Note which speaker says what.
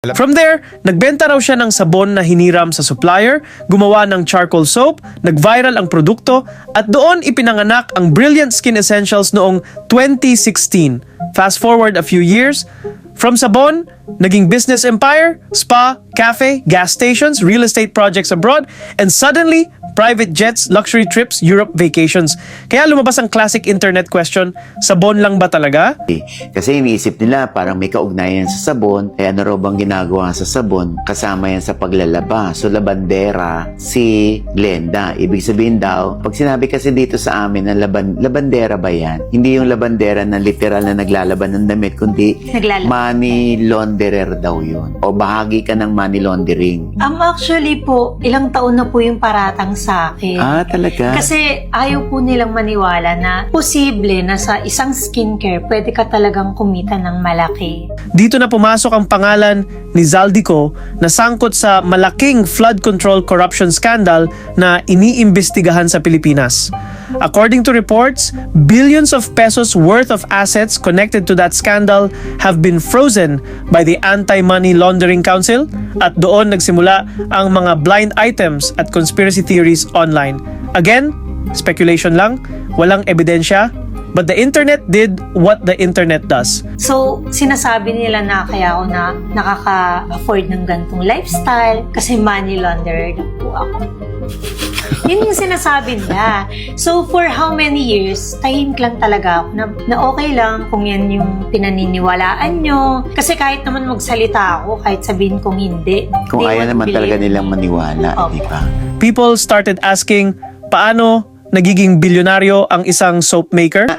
Speaker 1: From there, nagbenta raw siya ng sabon na hiniram sa supplier, gumawa ng charcoal soap, nag-viral ang produkto, at doon ipinanganak ang Brilliant Skin Essentials noong 2016. Fast forward a few years, from sabon, naging business empire, spa, cafe, gas stations, real estate projects abroad, and suddenly, private jets, luxury trips, Europe vacations. Kaya lumabas ang classic internet question, sabon lang ba talaga?
Speaker 2: Kasi iniisip nila parang may kaugnayan sa sabon, kaya ano raw bang ginagawa sa sabon, kasama yan sa paglalaba. So labandera si Glenda. Ibig sabihin daw, pag sinabi kasi dito sa amin na labandera ba yan? Hindi yung labandera na literal na naglalaban ng damit, kundi money launderer daw yun. O bahagi ka ng money laundering.
Speaker 3: Actually po, ilang taon na po yung paratang sa akin.
Speaker 2: Ah, talaga?
Speaker 3: Kasi ayaw po nilang maniwala na posible na sa isang skincare, pwede ka talagang kumita ng malaki.
Speaker 1: Dito na pumasok ang pangalan ni Zaldico na sangkot sa malaking flood control corruption scandal na iniimbestigahan sa Pilipinas. According to reports, billions of pesos worth of assets connected to that scandal have been frozen by the Anti-Money Laundering Council at doon nagsimula ang mga blind items at conspiracy theories online. Again, speculation lang, walang ebidensya, but the internet did what the internet does.
Speaker 3: So, sinasabi nila na kaya ako na nakaka-afford ng gantong lifestyle kasi money launderer lang po ako. Yun yung sinasabi nila. So, for how many years, tahimik lang talaga ako na okay lang kung yan yung pinaniniwalaan nyo. Kasi kahit naman magsalita ako, kahit sabihin kong hindi.
Speaker 2: Kung ayaw naman talaga nilang maniwala, di ba?
Speaker 1: People started asking, paano nagiging bilyonaryo ang isang soap maker?